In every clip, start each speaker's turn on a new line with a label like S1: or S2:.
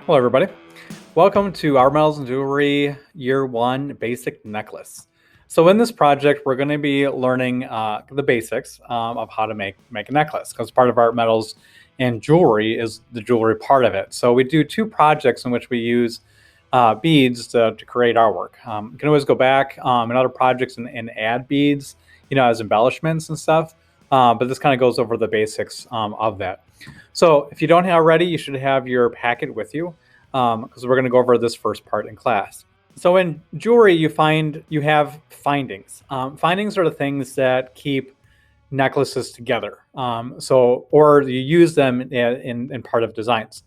S1: Hello, everybody. Welcome to Our Metals and Jewelry Year 1 Basic Necklace. So in this project, we're going to be learning the basics of how to make a necklace, because part of art metals and jewelry is the jewelry part of it. So we do two projects in which we use beads to create artwork. You can always go back in other projects and add beads, as embellishments and stuff. But this kind of goes over the basics of that. So if you don't have already, you should have your packet with you, because we're going to go over this first part in class. So in jewelry, you have findings. Findings are the things that keep necklaces together. Or you use them in part of designs.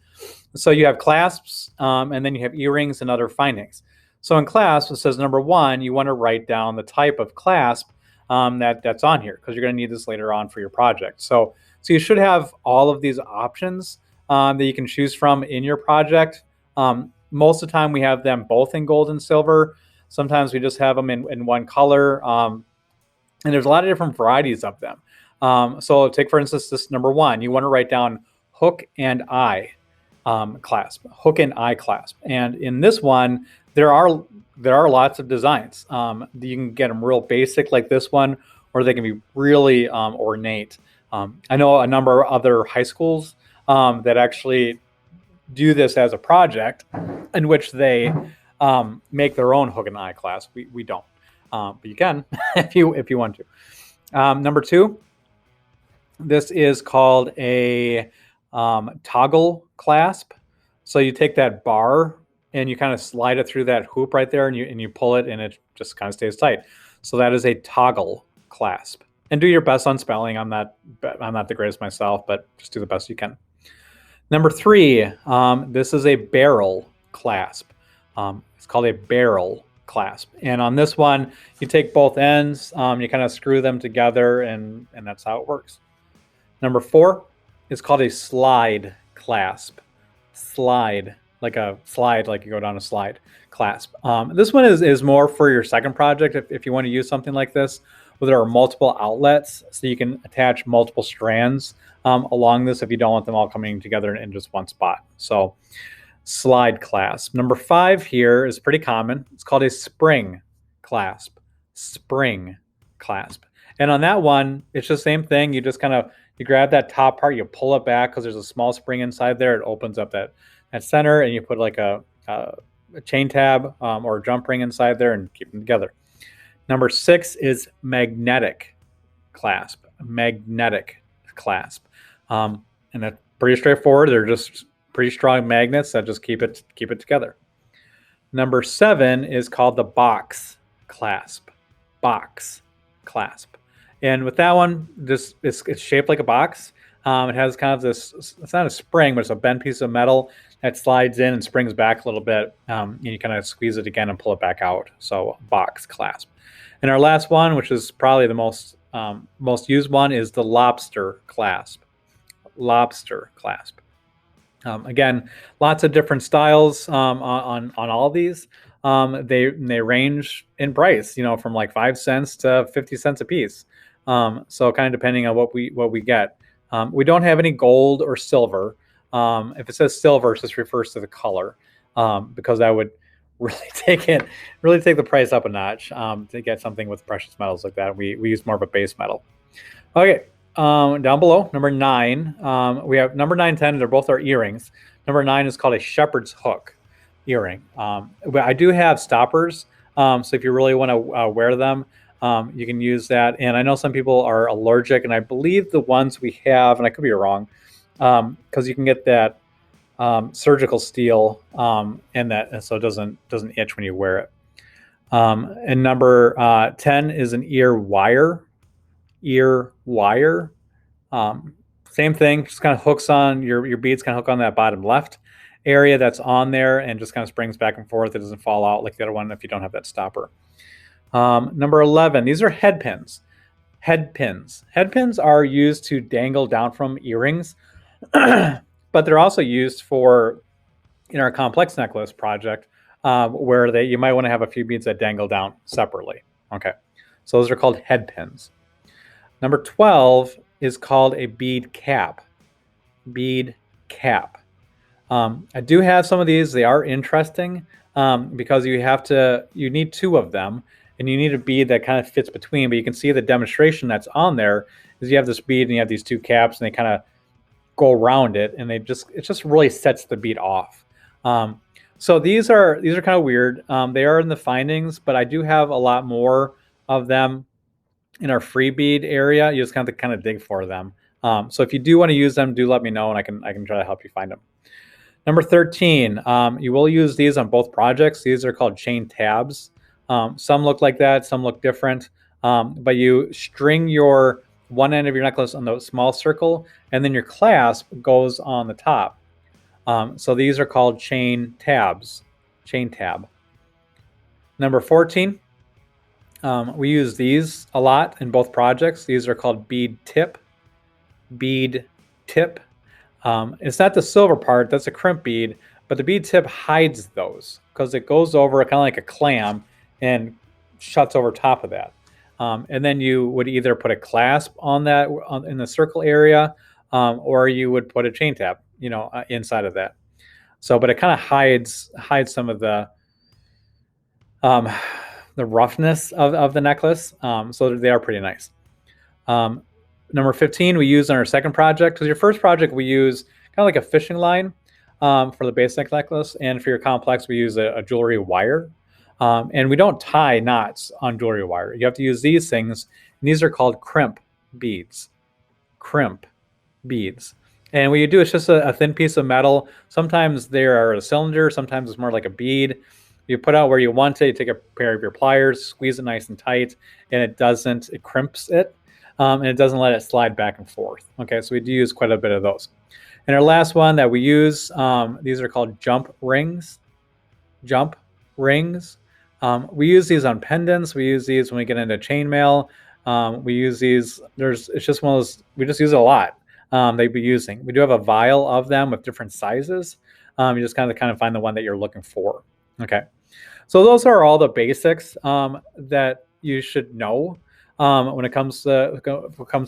S1: So you have clasps, and then you have earrings and other findings. So in clasp, it says number 1, you want to write down the type of clasp that's on here, because you're going to need this later on for your project. So you should have all of these options that you can choose from in your project. Most of the time we have them both in gold and silver. Sometimes we just have them in one color. And there's a lot of different varieties of them. So take, for instance, this number 1. You want to write down hook and eye clasp, hook and eye clasp. And in this one, there are lots of designs. You can get them real basic like this one, or they can be really ornate. I know a number of other high schools that actually do this as a project, in which they make their own hook and eye clasp. We don't, but you can if you want to. Number 2, this is called a toggle clasp. So you take that bar and you kind of slide it through that hoop right there, and you pull it, and it just kind of stays tight. So that is a toggle clasp. And do your best on spelling. I'm not the greatest myself, but just do the best you can. Number 3, this is a barrel clasp. It's called a barrel clasp. And on this one, you take both ends, you kind of screw them together, and that's how it works. Number 4 is called a slide clasp. Slide, like a slide, like you go down a slide clasp. This one is more for your second project if you want to use something like this, where there are multiple outlets, so you can attach multiple strands along this if you don't want them all coming together in just one spot. So slide clasp. Number 5 here is pretty common. It's called a spring clasp. Spring clasp. And on that one, it's the same thing. You just you grab that top part, you pull it back because there's a small spring inside there. It opens up that center, and you put like a chain tab or a jump ring inside there and keep them together. Number 6 is magnetic clasp. Magnetic clasp. And that's pretty straightforward. They're just pretty strong magnets that just keep it together. Number 7 is called the box clasp. Box clasp. And with that one, it's shaped like a box. It has kind of this, it's not a spring, but it's a bent piece of metal that slides in and springs back a little bit. And you kind of squeeze it again and pull it back out. So box clasp. And our last one, which is probably the most used one, is the lobster clasp. Lobster clasp. Again, lots of different styles on all of these. They range in price, from like 5 cents to 50 cents a piece. So kind of depending on what we get. We don't have any gold or silver. If it says silver, it just refers to the color, because that would really take the price up a notch to get something with precious metals like that. We use more of a base metal. Okay, down below, number 9, we have number 9, 10. They're both our earrings. Number 9 is called a shepherd's hook earring. I do have stoppers, so if you really want to wear them, you can use that. And I know some people are allergic, and I believe the ones we have, and I could be wrong, because you can get that surgical steel, and so it doesn't itch when you wear it. And number 10 is an ear wire. Ear wire. Same thing, just kind of hooks on your beads, kind of hook on that bottom left area that's on there, and just kind of springs back and forth. It doesn't fall out like the other one if you don't have that stopper. Number 11, these are head pins. Head pins. Head pins are used to dangle down from earrings, but they're also used for, in our complex necklace project, where you might want to have a few beads that dangle down separately. Okay, so those are called head pins. Number 12 is called a bead cap. Bead cap. I do have some of these. They are interesting because you need two of them, and you need a bead that kind of fits between. But you can see the demonstration that's on there is you have this bead and you have these two caps, and they kind of go around it, and it just really sets the bead off. So these are kind of weird. They are in the findings, but I do have a lot more of them in our free bead area. You just have to kind of dig for them. So if you do want to use them, do let me know, and I can try to help you find them. Number 13, you will use these on both projects. These are called chain tabs. Some look like that, some look different, but you string your one end of your necklace on the small circle, and then your clasp goes on the top. So these are called chain tabs, chain tab. Number 14, we use these a lot in both projects. These are called bead tip, bead tip. It's not the silver part, that's a crimp bead, but the bead tip hides those because it goes over kind of like a clam and shuts over top of that. And then you would either put a clasp on that in the circle area, or you would put a chain tab, inside of that. So, but it kind of hides some of the roughness of the necklace. So they are pretty nice. Number 15, we use on our second project. Because your first project, we use kind of like a fishing line for the basic necklace. And for your complex, we use a jewelry wire. And we don't tie knots on jewelry wire. You have to use these things. And these are called crimp beads. Crimp beads. And what you do is just a thin piece of metal. Sometimes they are a cylinder. Sometimes it's more like a bead. You put out where you want it. You take a pair of your pliers, squeeze it nice and tight, and it crimps it. And it doesn't let it slide back and forth. Okay, so we do use quite a bit of those. And our last one that we use, these are called jump rings. Jump rings. We use these on pendants. We use these when we get into chainmail. We use these. It's just one of those. We just use it a lot. They'd be using. We do have a vial of them with different sizes. You just kind of find the one that you're looking for. Okay, so those are all the basics that you should know. When it comes to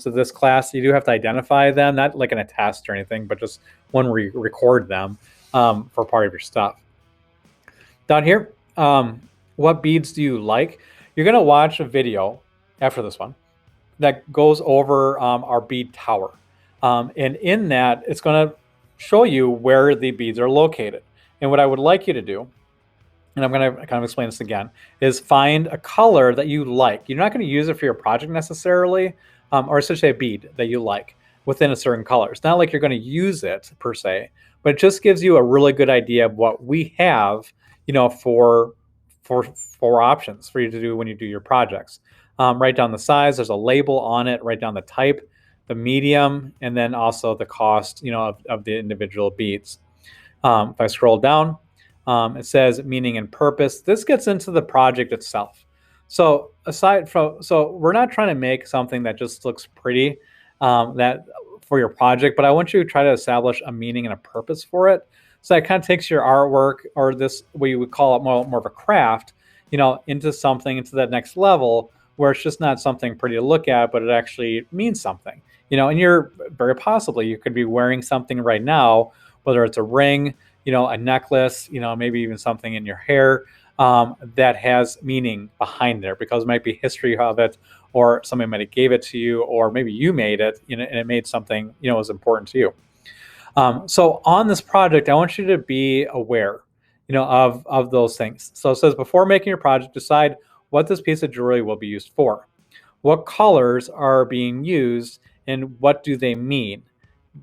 S1: this class, you do have to identify them, not like in a test or anything, but just when we record them for part of your stuff. Down here, what beads do you like? You're going to watch a video after this one that goes over our bead tower. And in that, it's going to show you where the beads are located. And what I would like you to do, and I'm going to kind of explain this again, is find a color that you like. You're not going to use it for your project necessarily, or essentially a bead that you like within a certain color. It's not like you're going to use it per se, but it just gives you a really good idea of what we have, for options for you to do when you do your projects. Write down the size. There's a label on it. Write down the type, the medium, and then also the cost, of the individual beads. If I scroll down, it says meaning and purpose. This gets into the project itself. So we're not trying to make something that just looks pretty that for your project, but I want you to try to establish a meaning and a purpose for it. So that kind of takes your artwork, or this, we would call it more of a craft, into that next level where it's just not something pretty to look at, but it actually means something, and you're very possibly, you could be wearing something right now, whether it's a ring, a necklace, maybe even something in your hair that has meaning behind there, because it might be history of it, or somebody might have gave it to you, or maybe you made it, and it made something, was important to you. So on this project, I want you to be aware, of those things. So it says, before making your project, decide what this piece of jewelry will be used for. What colors are being used, and what do they mean?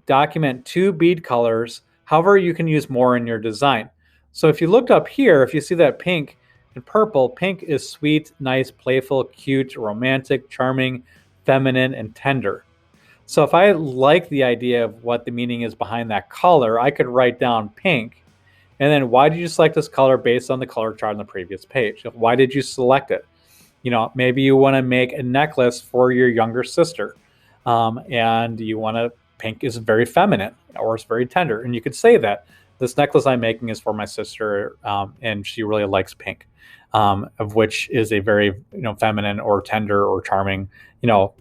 S1: Document 2 bead colors. However, you can use more in your design. So if you looked up here, if you see that pink and purple, pink is sweet, nice, playful, cute, romantic, charming, feminine, and tender. So if I like the idea of what the meaning is behind that color, I could write down pink. And then, why did you select this color based on the color chart on the previous page? Why did you select it? Maybe you want to make a necklace for your younger sister. And you want to, pink is very feminine, or it's very tender. And you could say that this necklace I'm making is for my sister, and she really likes pink, of which is a very, feminine or tender or charming,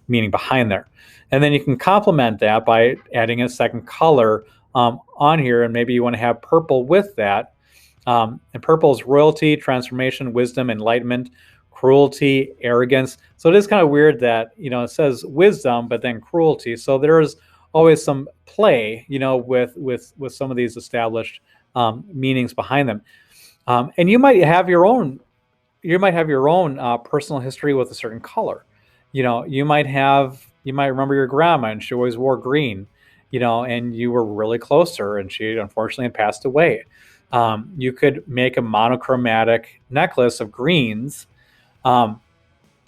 S1: meaning behind there. And then you can complement that by adding a second color on here, and maybe you want to have purple with that. And purple is royalty, transformation, wisdom, enlightenment, cruelty, arrogance. So it is kind of weird that, it says wisdom, but then cruelty. So there is always some play, with some of these established meanings behind them. And you might have your own personal history with a certain color. You might remember your grandma and she always wore green, and you were really close to her and she unfortunately had passed away. You could make a monochromatic necklace of greens,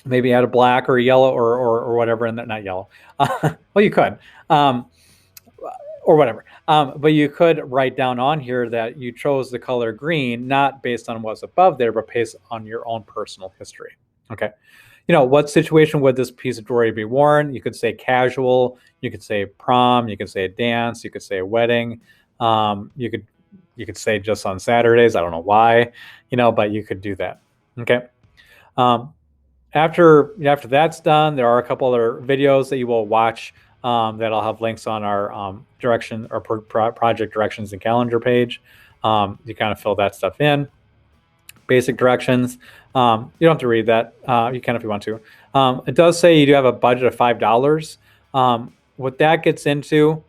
S1: maybe add a black or a yellow or whatever, and not yellow. Well, you could, or whatever. But you could write down on here that you chose the color green, not based on what's above there, but based on your own personal history. Okay. What situation would this piece of jewelry be worn? You could say casual, you could say prom, you could say a dance, you could say a wedding. You could say just on Saturdays. I don't know why, but you could do that. Okay. After that's done, there are a couple other videos that you will watch that I'll have links on our direction or project directions and calendar page. You kind of fill that stuff in. Basic directions. You don't have to read that. You can if you want to. It does say you do have a budget of $5. What that gets into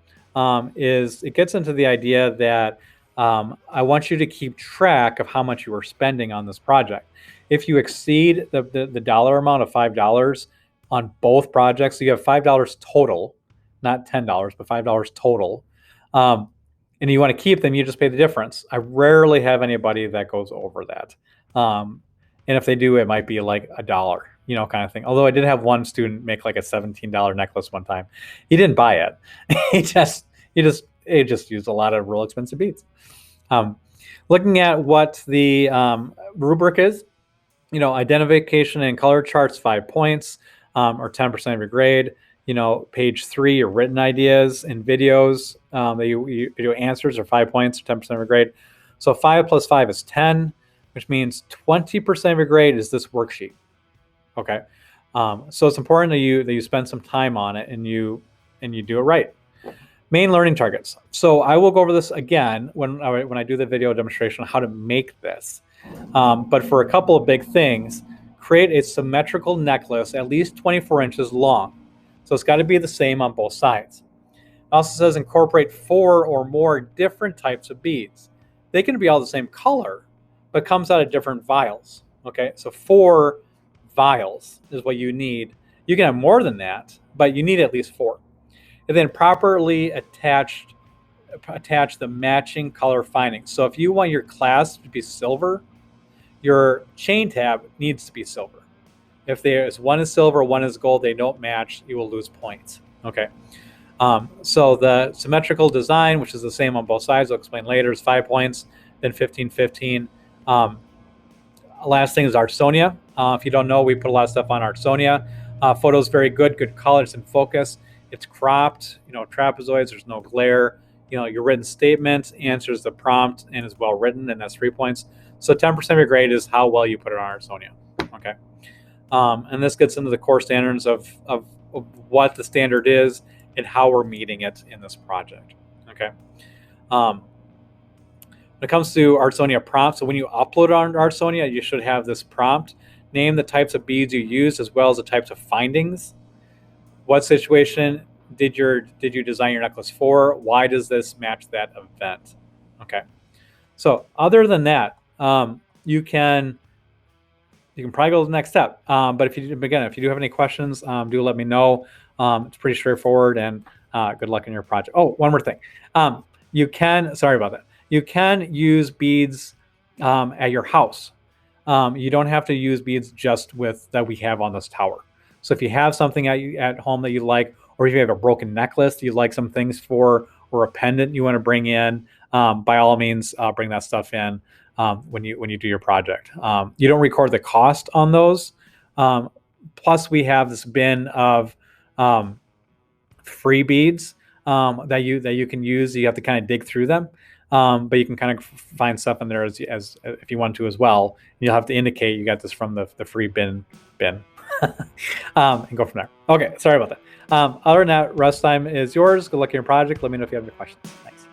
S1: is it gets into the idea that I want you to keep track of how much you are spending on this project. If you exceed the dollar amount of $5 on both projects, so you have $5 total, not $10, but $5 total, and you want to keep them, you just pay the difference. I rarely have anybody that goes over that. And if they do, it might be like $1, kind of thing. Although I did have one student make like a $17 necklace one time. He didn't buy it. he just used a lot of real expensive beads. Looking at what the rubric is, identification and color charts, 5 points, or 10% of your grade. Page 3, your written ideas and videos, video answers are 5 points, or 10% of your grade. So 5 plus 5 is 10, which means 20% of your grade is this worksheet. Okay. So it's important that you spend some time on it and you do it right. Main learning targets. So I will go over this again when I do the video demonstration on how to make this. But for a couple of big things, create a symmetrical necklace at least 24 inches long. So it's got to be the same on both sides. It also says incorporate 4 or more different types of beads. They can be all the same color, but comes out of different vials. Okay, so 4 vials is what you need. You can have more than that, but you need at least 4. And then properly attach the matching color findings. So if you want your clasp to be silver, your chain tab needs to be silver. If there's one is silver, one is gold, they don't match, you will lose points. Okay. So the symmetrical design, which is the same on both sides, I'll explain later, is 5 points, then 15, 15. Last thing is Artsonia. If you don't know, we put a lot of stuff on Artsonia. Photo's very good colors and focus. It's cropped, trapezoids, there's no glare. Your written statement answers the prompt and is well written, and that's 3 points. So 10% of your grade is how well you put it on Artsonia. Okay. And this gets into the core standards of what the standard is and how we're meeting it in this project. Okay. When it comes to Artsonia prompt, so when you upload on Artsonia, you should have this prompt. Name the types of beads you used as well as the types of findings. What situation did you design your necklace for? Why does this match that event? Okay. So other than that, you can probably go to the next step. But if you do have any questions, do let me know. It's pretty straightforward, and good luck in your project. Oh, one more thing. Sorry about that. You can use beads at your house. You don't have to use beads just that we have on this tower. So if you have something at home that you like, or if you have a broken necklace you like some things for, or a pendant you want to bring in, by all means, bring that stuff in when you do your project. You don't record the cost on those. Plus, we have this bin of free beads that you can use. You have to kind of dig through them, but you can kind of find stuff in there as if you want to as well. You'll have to indicate you got this from the free bin. And go from there. Okay, sorry about that. Other than that, rest time is yours. Good luck in your project. Let me know if you have any questions. Thanks.